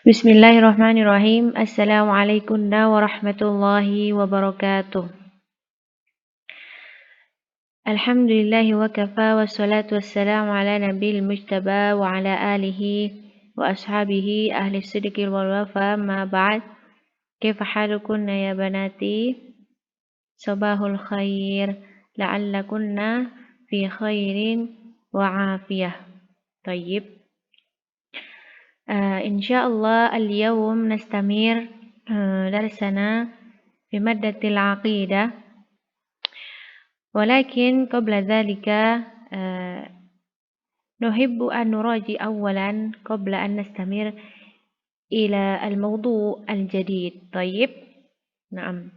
Bismillahirrahmanirrahim. Assalamualaikum warahmatullahi wabarakatuh. Alhamdulillahi wa kafa wassalatu wassalamu ala nabil mujtaba wa ala alihi wa ashabihi ahli sidqi wal wafa ma ba'd. Kaifa halukunna ya banati? Sabahul khair. La'allakunna fi khairin wa afiyah. Tayyib. إن شاء الله اليوم نستمر درسنا في مادة العقيدة، ولكن قبل ذلك نحب أن نراجع أولا قبل أن نستمر إلى الموضوع الجديد. طيب، نعم.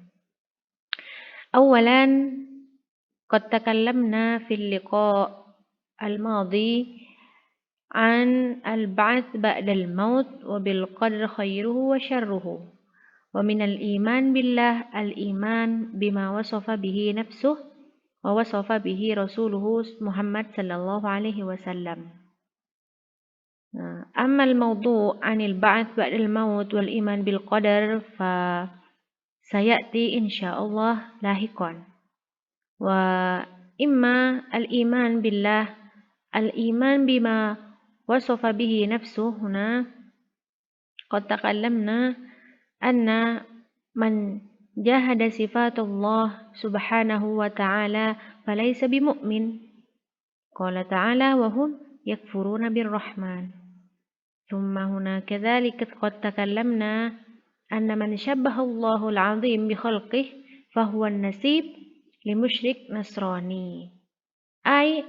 أولا قد تكلمنا في اللقاء الماضي عن البعث بعد الموت وبالقدر خيره وشره، ومن الإيمان بالله الإيمان بما وصف به نفسه ووصف به رسوله محمد صلى الله عليه وسلم. أما الموضوع عن البعث بعد الموت والإيمان بالقدر فسيأتي إن شاء الله لاحقا. وإما الإيمان بالله الإيمان بما وصف به نفسه، هنا قد تكلمنا أن من جاهد صفات الله سبحانه وتعالى فليس بمؤمن. قال تعالى وهم يكفرون بالرحمن. ثم هنا كذلك قد تكلمنا أن من شبه الله العظيم بخلقه فهو النسيب لمشرك نصراني، أي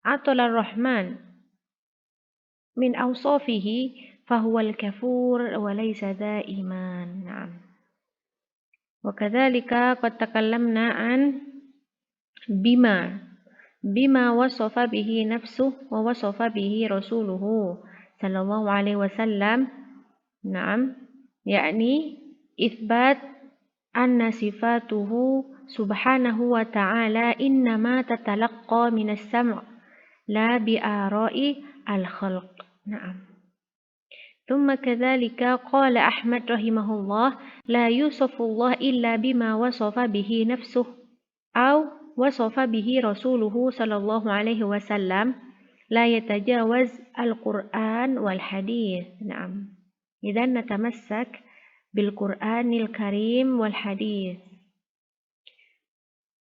عطل الرحمن من أوصافه فهو الكفور وليس ذا إيمان. نعم. وكذلك قد تكلمنا عن بما وصف به نفسه ووصف به رسوله صلى الله عليه وسلم. نعم، يعني إثبات أن صفاته سبحانه وتعالى إنما تتلقى من السمع لا بآراء الخلق. نعم. ثم كذلك قال أحمد رحمه الله لا يوصف الله إلا بما وصف به نفسه أو وصف به رسوله صلى الله عليه وسلم لا يتجاوز القرآن والحديث. نعم. إذا نتمسك بالقرآن الكريم والحديث.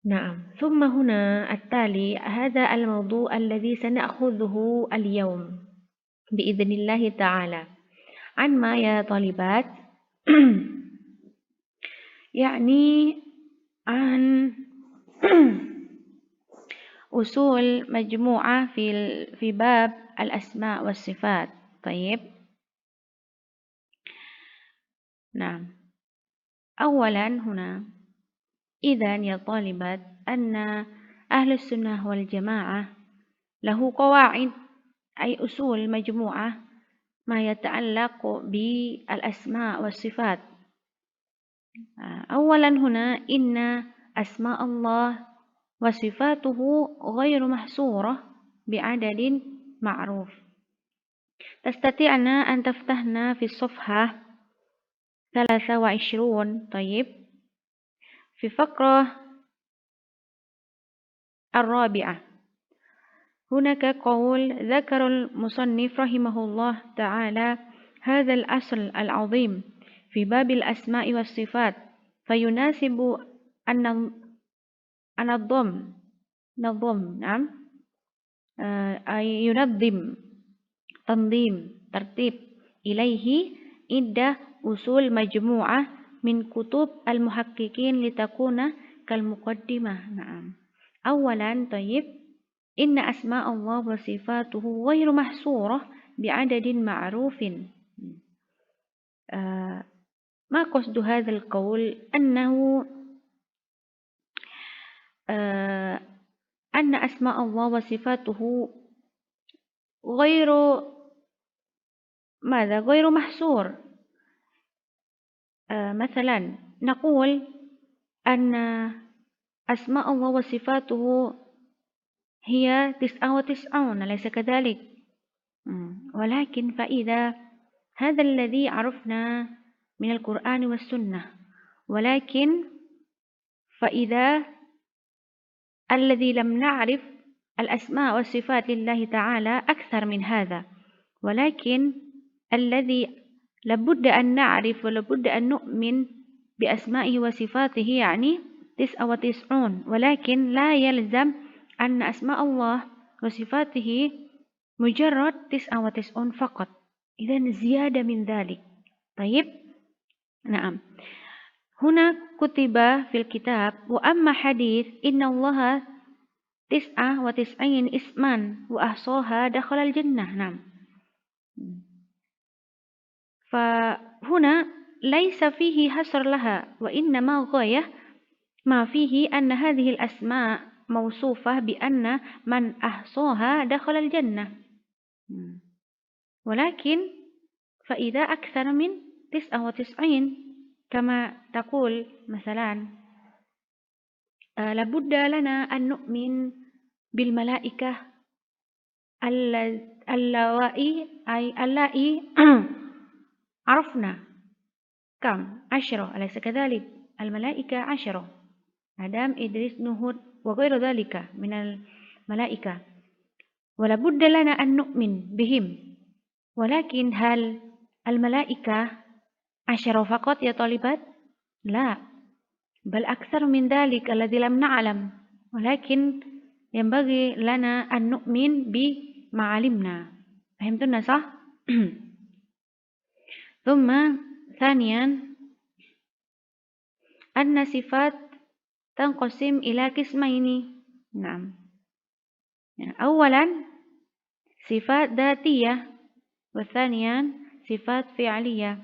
نعم. ثم هنا التالي هذا الموضوع الذي سنأخذه اليوم بإذن الله تعالى. عن ما يا طالبات؟ يعني عن أصول مجموعة في باب الأسماء والصفات. طيب، نعم. أولا هنا إذا يا طالبات أن أهل السنة والجماعة له قواعد أي أصول مجموعة ما يتعلق بالأسماء والصفات. أولا هنا إن أسماء الله وصفاته غير محصورة بعدد معروف. تستطيعنا أن تفتحنا في الصفحة 23. طيب، في فقرة الرابعة هناك قول ذكر المصنف رحمه الله تعالى هذا الأصل العظيم في باب الأسماء والصفات فيناسب أن نظم. نعم، أي ينظم تنظيم ترتيب إليه عدة أصول مجموعة من كتب المحققين لتكون كالمقدمة. نعم. أولا طيب إن أسماء الله وصفاته غير محصورة بعدد معروف. ما قصد هذا القول؟ أن أسماء الله وصفاته غير محصور. مثلا نقول أن أسماء الله وصفاته هي 99، أليس كذلك؟ ولكن فإذا هذا الذي عرفنا من القرآن والسنة، ولكن فإذا الذي لم نعرف الأسماء والصفات لله تعالى أكثر من هذا، ولكن الذي لابد أن نعرف ولابد أن نؤمن بأسمائه وصفاته يعني 99، ولكن لا يلزم أن أسماء الله وصفاته مجرد 99 فقط، إذن زيادة من ذلك. طيب، نعم. هنا كتب في الكتاب: وأما حديث إن الله 99 اسما وأحصاها دخل الجنة. نعم. فهنا ليس فيه حصر لها، وإنما غاية ما فيه أن هذه الأسماء موصوفة بأن من أحصاها دخل الجنة، ولكن فإذا أكثر من 99 كما تقول مثلا لابد لنا أن نؤمن بالملائكة اللائي عرفنا كم 10، أليس كذلك؟ الملائكة 10، آدم، إدريس، نوح وغير ذلك من الملائكة، ولابد لنا أن نؤمن بهم. ولكن هل الملائكة 10 فقط يا طالبات؟ لا، بل أكثر من ذلك الذي لم نعلم، ولكن ينبغي لنا أن نؤمن بما علمنا. فهمتنا صح؟ ثم ثانيا أن صفات تنقسم إلى قسمين. نعم. أولا صفات ذاتية، والثانيا صفات فعلية.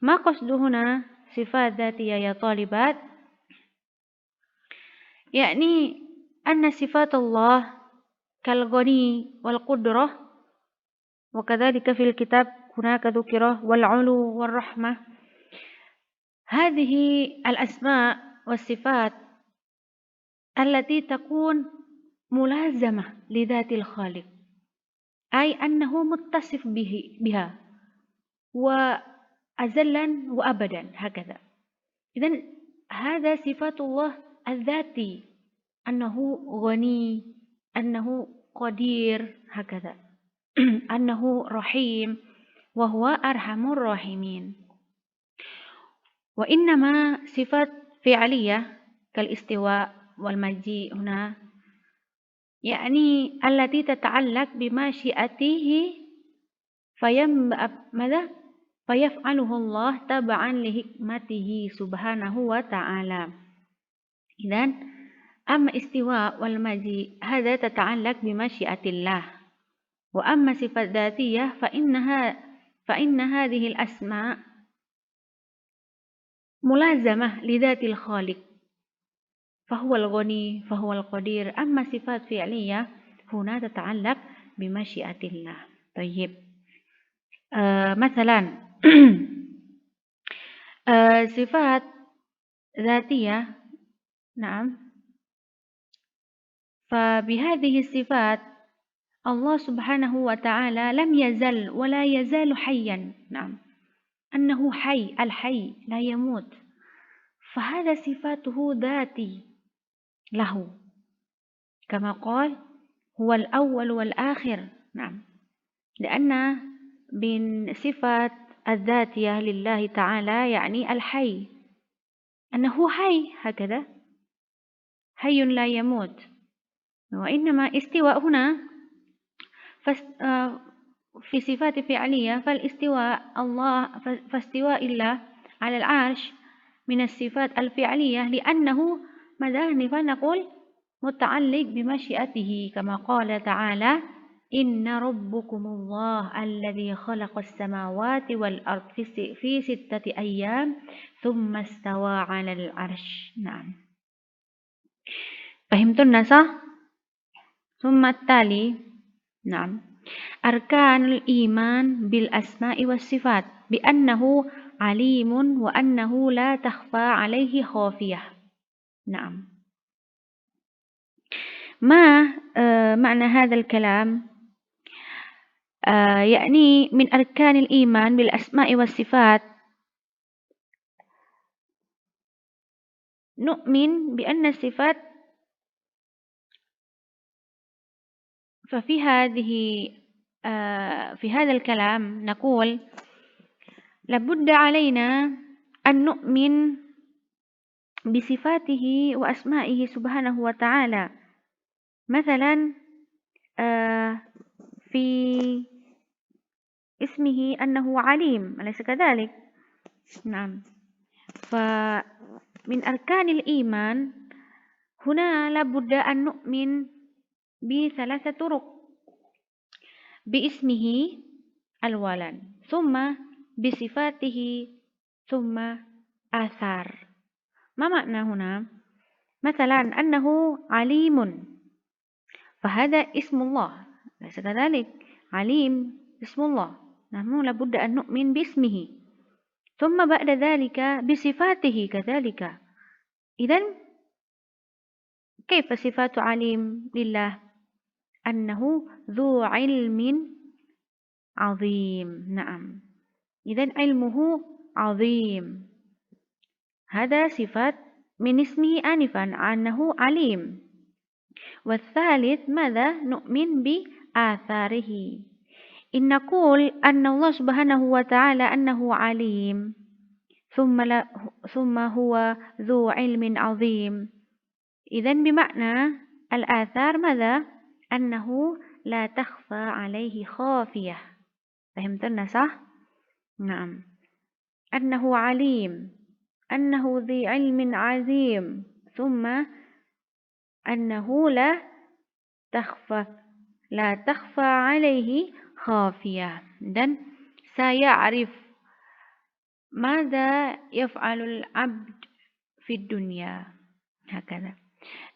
ما قصد هنا صفات ذاتية يا طالبات؟ يعني أن صفات الله كالغني والقدرة، وكذلك في الكتاب هناك ذكر والعلو والرحمة. هذه الأسماء والصفات التي تكون ملازمة لذات الخالق، أي أنه متصف بها وأزلا وأبدا هكذا. إذن هذا صفات الله الذاتي، أنه غني، أنه قدير هكذا، أنه رحيم وهو أرحم الراحمين. وإنما صفات فعلية كالاستواء والمجيء هنا يعني التي تتعلق بمشيئته فيفعله الله تبعا لحكمته سبحانه وتعالى. إذن أما استواء والمجيء هذا تتعلق بمشيئة الله، وأما صفات ذاتية فإن هذه الأسماء ملازمة لذات الخالق، فهو الغني فهو القدير. أما صفات فعلية هنا تتعلق بمشيئة الله. طيب، مثلا صفات ذاتية، نعم، فبهذه الصفات الله سبحانه وتعالى لم يزل ولا يزال حيا. نعم، أنه حي، الحي لا يموت، فهذا صفاته ذاتي له، كما قال هو الأول والآخر. نعم، لأن من صفات الذاتية لله تعالى يعني الحي، أنه حي هكذا، حي لا يموت. وإنما استواء هنا في صفات فعلية، فالاستواء الله فاستواء الله على العرش من الصفات الفعلية، لأنه ماذا نقول متعلق بمشيئته، كما قال تعالى إن ربكم الله الذي خلق السماوات والأرض في 6 أيام ثم استوى على العرش. نعم، فهمتنا صح؟ ثم التالي، نعم، أركان الإيمان بالأسماء والصفات بأنه عليم وأنه لا تخفى عليه خافية. نعم، ما معنى هذا الكلام؟ يعني من أركان الإيمان بالأسماء والصفات نؤمن بأن الصفات ففي في هذا الكلام نقول لابد علينا أن نؤمن بصفاته وأسمائه سبحانه وتعالى. مثلا في اسمه أنه عليم، أليس كذلك؟ نعم. فمن أركان الإيمان هنا لابد أن نؤمن بثلاثة طرق: باسمه أولا، ثم بصفاته، ثم آثار. ما معنى هنا؟ مثلا أنه عليم، فهذا اسم الله، أليس كذلك؟ عليم اسم الله، نحن لابد أن نؤمن باسمه، ثم بعد ذلك بصفاته كذلك. إذن كيف صفات عليم لله؟ أنه ذو علم عظيم. نعم، إذن علمه عظيم، هذا صفات من اسمه آنفا أنه عليم. والثالث ماذا؟ نؤمن بآثاره. إن نقول أن الله سبحانه وتعالى أنه عليم ثم هو ذو علم عظيم، إذن بمعنى الآثار ماذا؟ أنه لا تخفى عليه خافية. فهمتنا صح؟ نعم، أنه عليم، أنه ذي علم عظيم، ثم أنه لا تخفى عليه خافية. إذن سيعرف ماذا يفعل العبد في الدنيا، هكذا.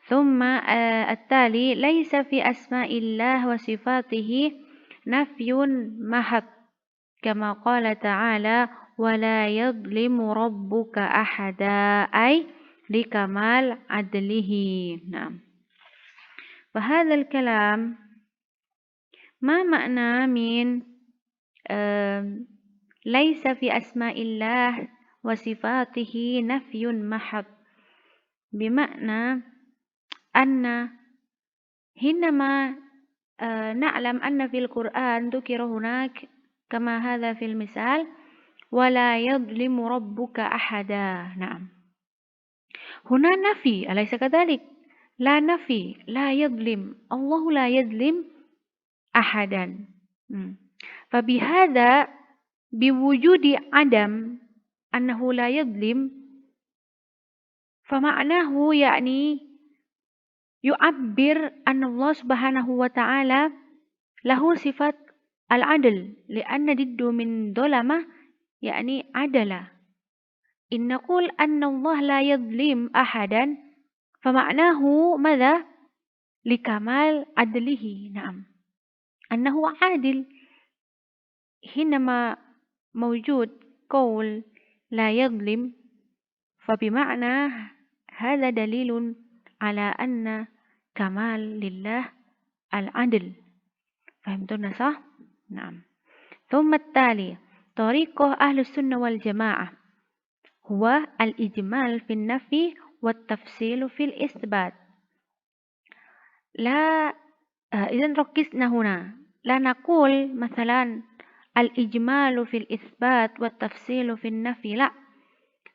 ثم التالي ليس في أسماء الله وصفاته نفي محض، كما قال تعالى ولا يظلم ربك أحدا، أي لكمال عدله. نعم. فهذا الكلام ما معنى من ليس في أسماء الله وصفاته نفي محض؟ بمعنى أن حينما نعلم أن في القرآن ذكر هناك كما هذا في المثال ولا يظلم ربك أحدا. نعم، هنا نفي، أليس كذلك؟ لا نفي، لا يظلم، الله لا يظلم أحدا. فبهذا بوجود عدم أنه لا يظلم، فمعناه يعني يعبر أن الله سبحانه وتعالى له صفة العدل، لأن ضد من ظلم يعني عدل. إن نقول أن الله لا يظلم أحدا فمعناه ماذا؟ لكمال عدله. نعم، أنه عادل. حينما موجود قول لا يظلم فبمعنى هذا دليل على أن كمال لله العدل. فهمتنا صح؟ نعم. ثم التالي طريقة أهل السنة والجماعة هو الإجمال في النفي والتفصيل في الإثبات. لا إذن ركزنا هنا، لا نقول مثلا الإجمال في الإثبات والتفصيل في النفي، لا،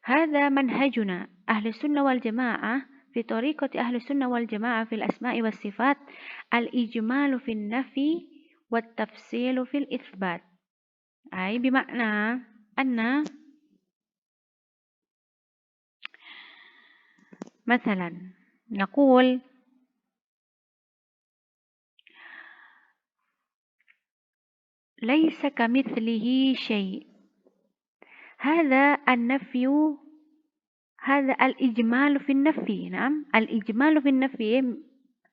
هذا منهجنا أهل السنة والجماعة. في طريقة أهل السنة والجماعة في الأسماء والصفات الإجمال في النفي والتفصيل في الإثبات، أي بمعنى أن مثلا نقول ليس كمثله شيء، هذا النفي، هذا الإجمال في النفي. نعم، الإجمال في النفي،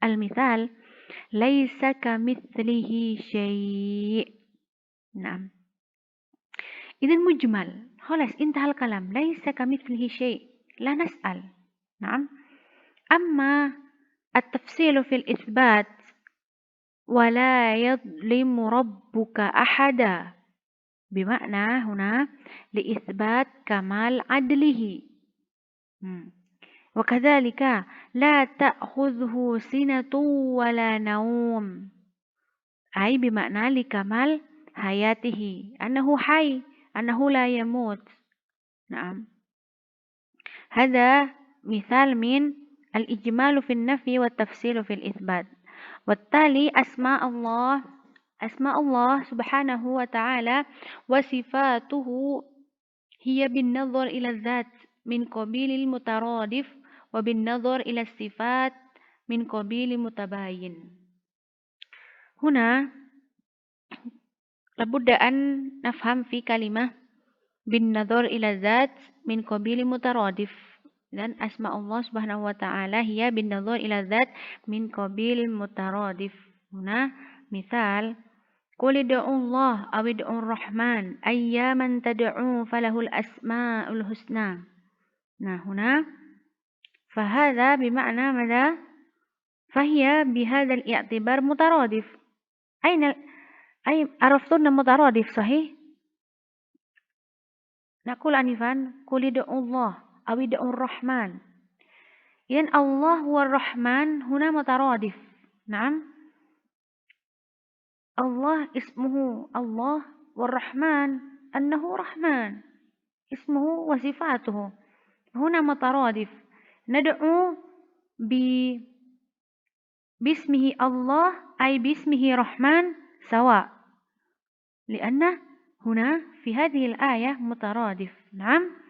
المثال ليس كمثله شيء. نعم، إذا مجمل، خلاص انتهى الكلام، ليس كمثله شيء، لا نسأل. نعم. أما التفصيل في الإثبات ولا يظلم ربك أحدا، بمعنى هنا لإثبات كمال عدله. وكذلك لا تأخذه سنة ولا نوم، أي بمعنى لكمال حياته، أنه حي، أنه لا يموت. نعم، هذا مثال من الإجمال في النفي والتفصيل في الإثبات. والتالي أسماء الله سبحانه وتعالى وصفاته هي بالنظر إلى الذات من قبيل المترادف، وبالنظر إلى الصفات من قبيل المتباين. هنا لابد أن نفهم في كلمة بالنظر إلى الذات من قبيل مترادف. Dan asma Allah subhanahu wa ta'ala hiya bin nazar ila dzat min qabil mutaradif. Huna misal qul ud'u Allah aw ud'u Rahman ayyaman tad'u falahul asmaul husna. Nah, huna fahadha bima'na madha? Fahiya bihadzal i'tibar mutaradif. Aina ay araftun mutaradif sahih? Naqul anifan qul ud'u Allah أو ادعوا الرحمن. إذن الله والرحمن هنا مترادف. نعم، الله اسمه الله، والرحمن أنه رحمن اسمه وصفاته، هنا مترادف. ندعو باسمه الله أي باسمه رحمن سواء، لأن هنا في هذه الآية مترادف. نعم،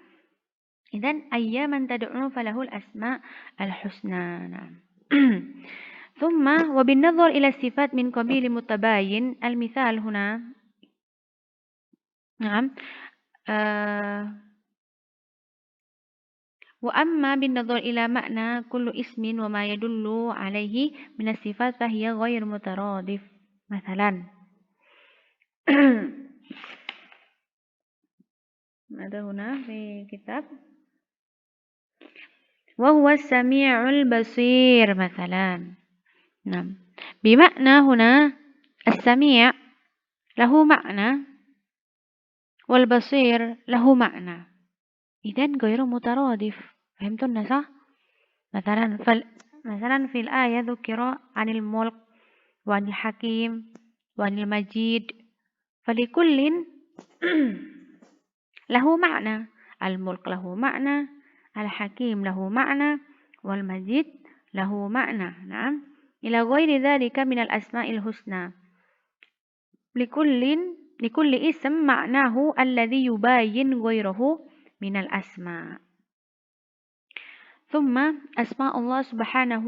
إذن أياما تدعون فله الأسماء الحسنى. نعم. ثم وبالنظر إلى الصفات من قبيل متباين، المثال هنا نعم وأما بالنظر إلى معنى كل اسم وما يدل عليه من الصفات فهي غير مترادف. مثلا ماذا هنا في كتاب وهو السميع البصير مثلا. نعم، بمعنى هنا السميع له معنى والبصير له معنى، إذن غير مترادف. فهمتم صح؟ مثلا في الآية ذكر عن الملك وعن الحكيم وعن المجيد، فلكل له معنى، الملك له معنى، الحكيم له معنى، والمجيد له معنى. نعم، إلى غير ذلك من الأسماء الحسنى. لكل اسم معناه الذي يباين غيره من الأسماء. ثم أسماء الله سبحانه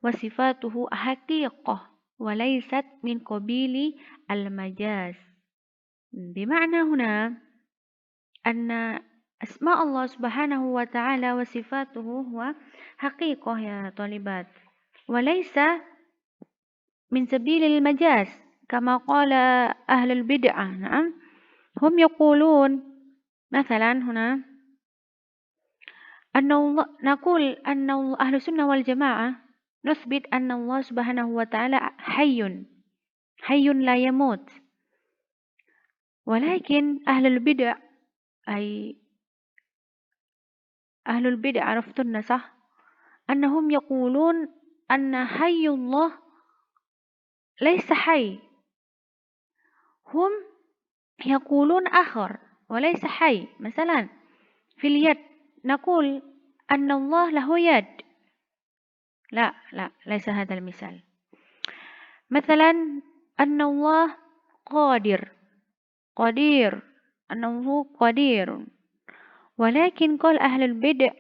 وصفاته حقيقة وليست من قبيل المجاز، بمعنى هنا أن أسماء الله سبحانه وتعالى وصفاته هو حقيقة يا طالبات، وليس من سبيل المجاز كما قال أهل البدعة. نعم، هم يقولون مثلا هنا نقول أن أهل السنة والجماعة نثبت أن الله سبحانه وتعالى حي لا يموت، ولكن أهل البدع عرفتن صح؟ أنهم يقولون أن حي الله ليس حي، هم يقولون آخر وليس حي. مثلا في اليد نقول أن الله له يد، لا ليس هذا المثال. مثلا أن الله قادر أنه قدير، ولكن قال أهل البدع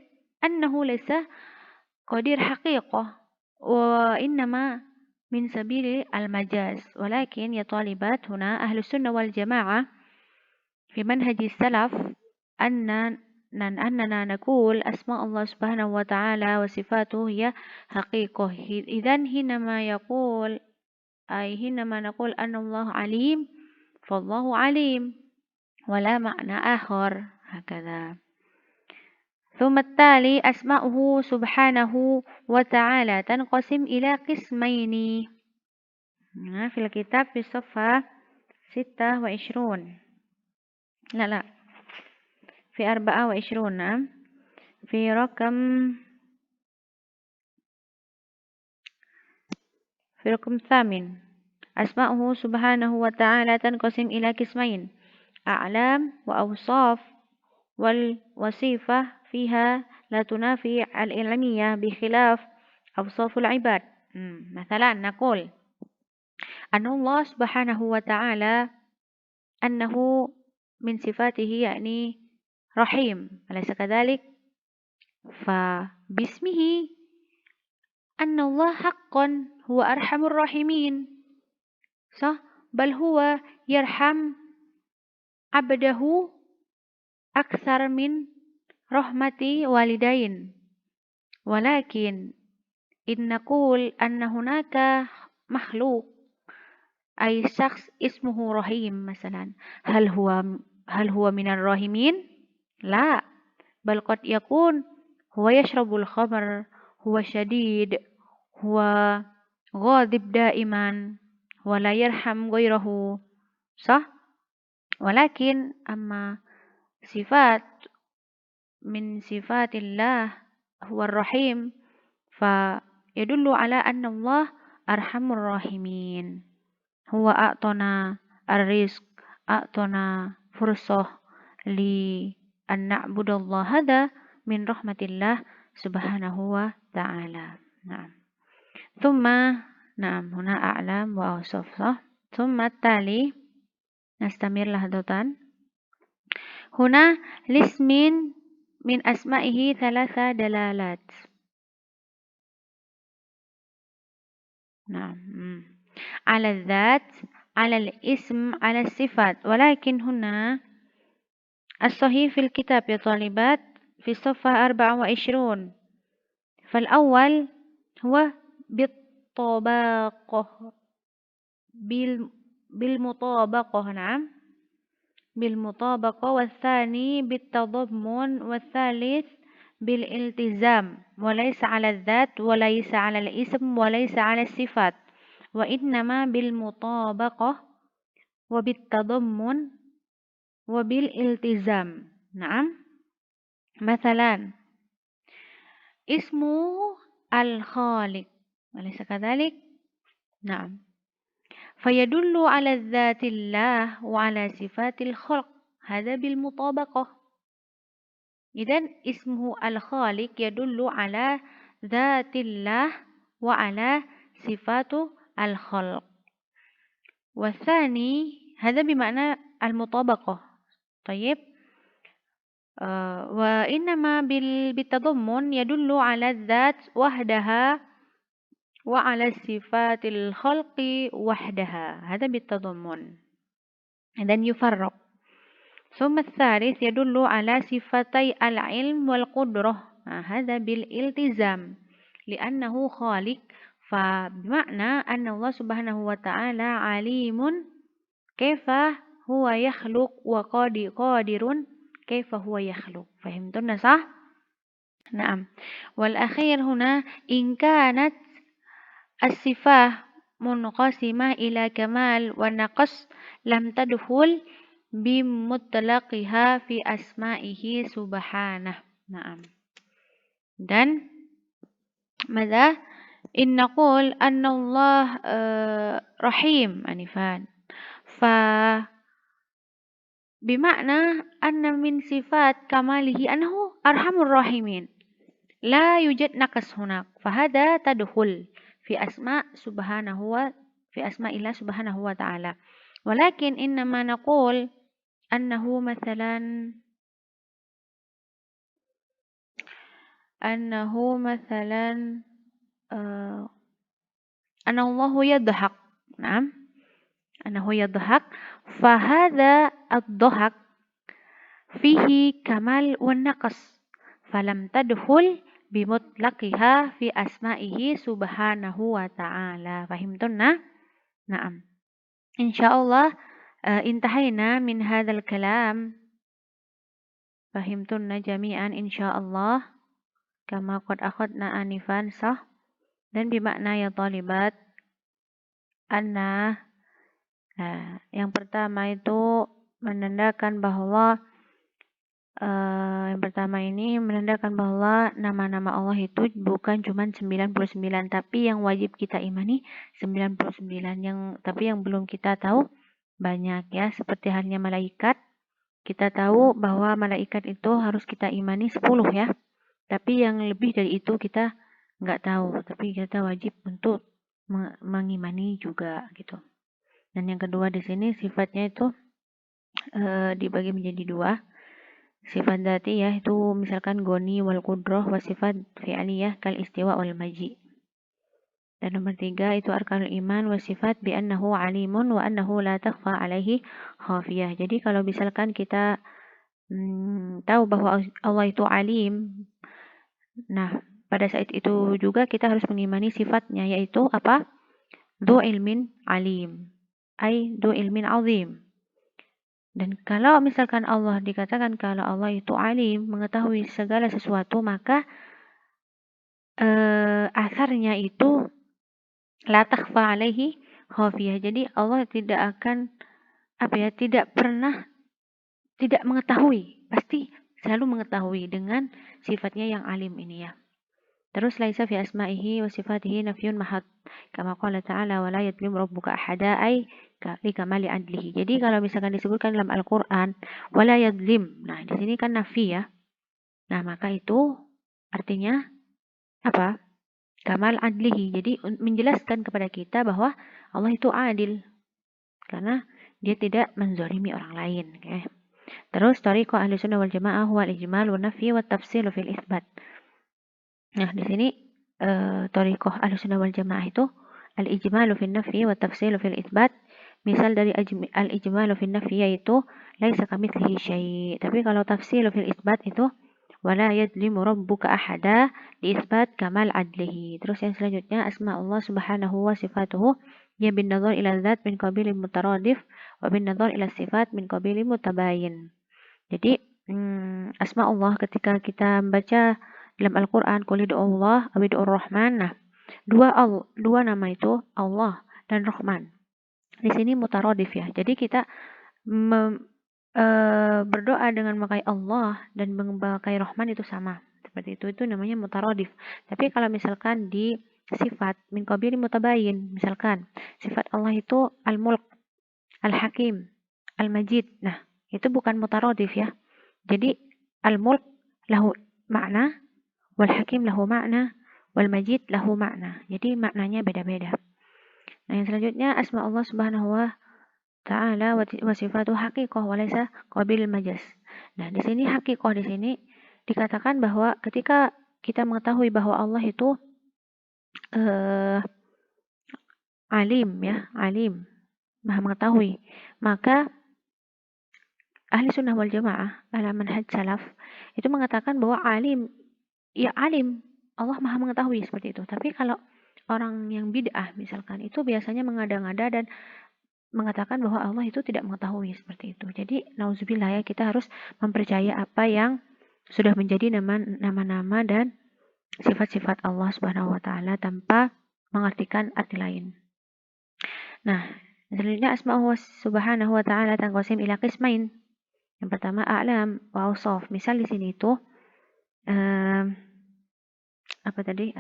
أنه ليس قدير حقيقة، وإنما من سبيل المجاز. ولكن يا طالبات هنا أهل السنة والجماعة في منهج السلف أننا نقول أسماء الله سبحانه وتعالى وصفاته هي حقيقة. إذن حينما نقول أن الله عليم فالله عليم ولا معنى آخر، هكذا. ثم التالي أسماؤه سبحانه وتعالى تنقسم إلى قسمين. في الكتاب في الصفحة 26. لا في 24. نعم في رقم 8. أسماؤه سبحانه وتعالى تنقسم إلى قسمين: أعلام وأوصاف. والوصيفة فيها لا تنافي العلمية بخلاف أوصاف العباد. مثلا نقول أن الله سبحانه وتعالى أنه من صفاته يعني رحيم، أليس كذلك؟ فباسمه أن الله حقا هو أرحم الراحمين، صح؟ بل هو يرحم عبده أكثر من رحمة والدين. ولكن إن نقول أن هناك مخلوق أي شخص اسمه رحيم مثلا، هل هو من الراحمين؟ لا، بل قد يكون هو يشرب الخمر، هو شديد، هو غاضب دائما ولا يرحم غيره، صح؟ ولكن أما صفات من صفات الله هو الرحيم، فيدل على أن الله أرحم الراحمين. هو أعطنا الرزق، أعطنا فرصة لأن نعبد الله، هذا من رحمة الله سبحانه وتعالى. نعم. ثم هنا أعلام وأوصاف، صح؟ ثم التالي نستمر لحظة. هنا لاسم من أسمائه 3 دلالات. نعم. على الذات، على الاسم، على الصفات. ولكن هنا الصحيح في الكتاب يا طالبات في الصفحة 24. فالأول هو بالطباقة، بالمطابقة. نعم بالمطابقة. والثاني بالتضمن. والثالث بالالتزام، وليس على الذات وليس على الاسم وليس على الصفات، وإنما بالمطابقة وبالتضمن وبالالتزام. نعم. مثلا اسمه الخالق، أليس كذلك؟ نعم. فيدل على ذات الله وعلى صفات الخلق، هذا بالمطابقة. إذن اسمه الخالق يدل على ذات الله وعلى صفات الخلق. والثاني هذا بمعنى المطابقة. طيب. وإنما بالتضمن يدل على الذات وحدها وعلى صفات الخلق وحدها، هذا بالتضمن. إذن يفرق. ثم الثالث يدل على صفتي العلم والقدرة، هذا بالالتزام لأنه خالق، فبمعنى أن الله سبحانه وتعالى عليم كيف هو يخلق وقادر كيف هو يخلق. فهمتنا صح؟ نعم. والأخير هنا إن كانت الصفة منقسمة إلى كمال ونقص لم تدخل بمطلقها في أسمائه سبحانه. نعم. Dan ماذا؟ إن نقول أن الله رحيم أنفان، فبمعنى أن من صفات كماله أنه أرحم الراحمين، لا يوجد نقص هناك، فهذا تدخل في أسماء الله سبحانه وتعالى. ولكن إنما نقول أنه مثلا أن الله يضحك. نعم. أنه يضحك، فهذا الضحك فيه كمال والنقص، فلم تدخل بمطلقها في أسمائه سبحانه وتعالى. فهمتنا؟ نعم. إن شاء الله انتهينا من هذا الكلام. فهمتنا جميعا إن شاء الله كما قد أخذنا آنفا، صح؟ Dan بمعنى يا طالبات anna. Nah, yang pertama itu menandakan bahwa yang pertama ini menandakan bahwa nama-nama Allah itu bukan cuma 99, tapi yang wajib kita imani 99, tapi yang belum kita tahu banyak ya, seperti halnya malaikat. Kita tahu bahwa malaikat itu harus kita imani 10 ya. Tapi yang lebih dari itu kita nggak tahu, tapi kita wajib untuk mengimani juga gitu. Dan yang kedua di sini sifatnya itu dibagi menjadi dua. Sifat dzatiyah itu misalkan goni wal qudrah, wa sifat fi'liyah kal istiwa wal maji. Dan nomor 3 itu arkanul iman wa sifat bi annahu alimun wa annahu la takhfa alaihi khafiyah. Jadi kalau misalkan kita tahu bahwa Allah itu alim, nah pada saat itu juga kita harus mengimani sifatnya, yaitu apa? Du ilmin alim, ay du ilmin azim. Dan kalau misalkan Allah dikatakan kalau Allah itu alim, mengetahui segala sesuatu, maka asarnya itu la takhfa alaihi khafiyah. Jadi Allah tidak akan tidak pernah tidak mengetahui, pasti selalu mengetahui dengan sifatnya yang alim ini ya. Terus laisa fi asma'ihi wa sifatihi nafyun mahad. Kama qala ta'ala wa la yadlim rabbuka ahada ay li kamali adlihi. Jadi kalau misalkan disebutkan dalam Al-Qur'an wa la yadlim. Nah, di sini kan nafi ya. Nah, maka itu artinya apa? Kamal adlihi. Jadi menjelaskan kepada kita bahwa Allah itu adil. Karena dia tidak menzalimi orang lain. Okay. Terus tariqah ahli sunnah wal jamaah huwa al-ijmal wa nafi wa tafsil fil itsbat. Nah, di sini thariqah Ahlussunnah wal Jamaah itu al-ijmalu fin nafyi wa tafsilu fil itsbat. Misal dari al-ijmalu fin nafyi yaitu laisa kamitslihi syai'. Tapi kalau tafsilu fil itsbat itu wala yadlimu rabbuka ahada di itsbat kamal adlihi. Terus yang selanjutnya asma Allah subhanahu wa sifatuhu ya bin nazar ila dzat min qabilin mutaradif wa bin nazar ila sifat min qabilin mutabayin. Jadi asma Allah ketika kita membaca dalam Al-Quran, qul Allah awidur Rahman. Nah, dua nama itu Allah dan Rahman. Di sini mutaradif ya. Jadi kita berdoa dengan memakai Allah dan memakai Rahman itu sama. Seperti itu namanya mutaradif. Tapi kalau misalkan di sifat min qabili mutabayin, misalkan sifat Allah itu Al-Mulk, Al-Hakim, Al-Majid. Nah, itu bukan mutaradif ya. Jadi Al-Mulk lahu makna, wal hakim lahu makna, wal majid lahu makna. Jadi maknanya beda-beda. Nah, yang selanjutnya asma Allah subhanahu wa ta'ala wa sifatu haqiqah wa laysa qabil majas. Nah, di sini haqiqah di sini dikatakan bahwa ketika kita mengetahui bahwa Allah itu alim ya, alim, maha mengetahui, maka ahli sunnah wal jamaah ala manhaj salaf itu mengatakan bahwa alim, ya alim, Allah maha mengetahui seperti itu. Tapi kalau orang yang bid'ah misalkan itu biasanya mengada-ngada dan mengatakan bahwa Allah itu tidak mengetahui seperti itu. Jadi nauzubillah ya, kita harus mempercaya apa yang sudah menjadi nama-nama dan sifat-sifat Allah Subhanahu wa taala tanpa mengartikan arti lain. Nah, selanjutnya asma'u subhanahu wa ta'ala tanqasim ila qismain. Yang pertama a'lam wa awsaf. Misal di sini itu apa tadi?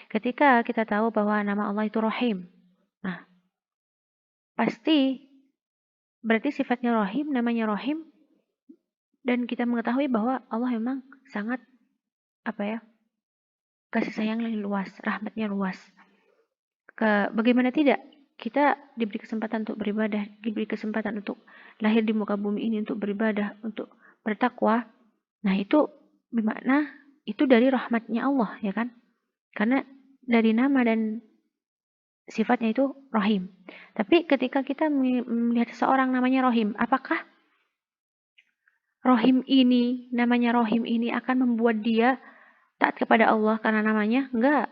Ketika kita tahu bahwa nama Allah itu Rahim. Nah, pasti berarti sifatnya Rahim, namanya Rahim, dan kita mengetahui bahwa Allah memang sangat kasih sayangnya luas, rahmatnya luas. Bagaimana tidak? Kita diberi kesempatan untuk beribadah, diberi kesempatan untuk lahir di muka bumi ini untuk beribadah, untuk bertakwa. Nah, itu bermakna itu dari rahmatnya Allah, ya kan? Karena dari nama dan sifatnya itu Rahim. Tapi ketika kita melihat seseorang namanya Rahim, apakah namanya Rahim ini akan membuat dia taat kepada Allah karena namanya? Enggak.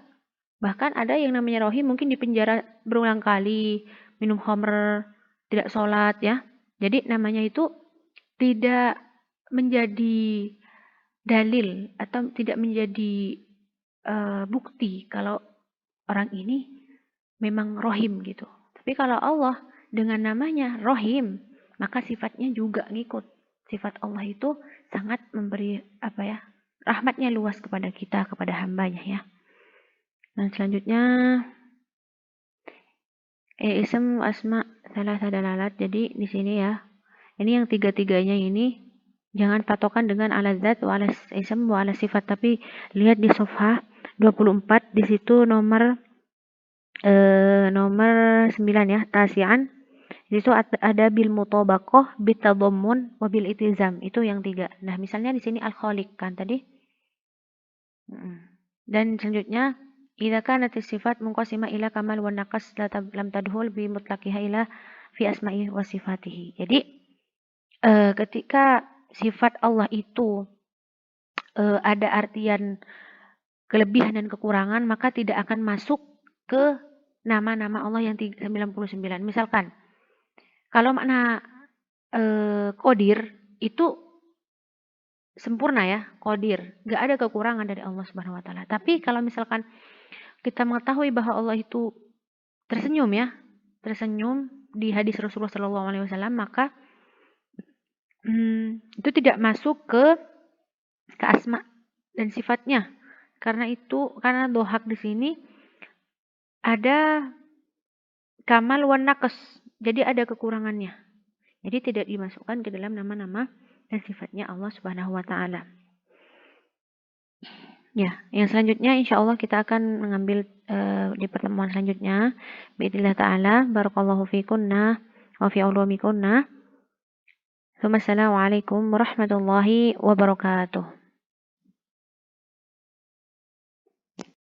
Bahkan ada yang namanya Rahim mungkin dipenjara berulang kali, minum khamr, tidak sholat ya. Jadi namanya itu tidak menjadi dalil atau tidak menjadi bukti kalau orang ini memang Rahim gitu. Tapi kalau Allah dengan namanya Rohim, maka sifatnya juga ngikut. Sifat Allah itu sangat memberi rahmatnya luas kepada kita, kepada hambanya ya. Dan selanjutnya ism asma salah dalalat. Jadi di sini ya, ini yang tiga-tiganya ini jangan patokan dengan ala zat wa ala ism wa ala sifat, tapi lihat di safhah 24 di situ nomor 9 ya, tasian. Di situ ada bil mutabaqah, bit tadammun, wa bil itizam. Itu yang 3. Nah, misalnya di sini al-khaliq kan tadi. Dan selanjutnya idza kanat sifat munqasimah ila kamal wa naqas lam tadhul bi mutlaqiha ila fi asma'i wa sifatihi. Jadi ketika sifat Allah itu ada artian kelebihan dan kekurangan, maka tidak akan masuk ke nama-nama Allah yang 99. Misalkan kalau makna qadir itu sempurna ya, qadir, nggak ada kekurangan dari Allah Subhanahu wa taala. Tapi kalau misalkan kita mengetahui bahwa Allah itu tersenyum di hadis Rasulullah Shallallahu alaihi wasallam, maka itu tidak masuk ke asma dan sifatnya. Karena dohak di sini ada kamal wan naqs. Jadi ada kekurangannya. Jadi tidak dimasukkan ke dalam nama-nama dan sifatnya Allah Subhanahu wa taala. Ya, yang selanjutnya insya Allah kita akan mengambil di pertemuan selanjutnya. Biidznillah taala, barakallahu fikunna wa fi ulumikunna. Wassalamualaikum warahmatullahi wabarakatuh.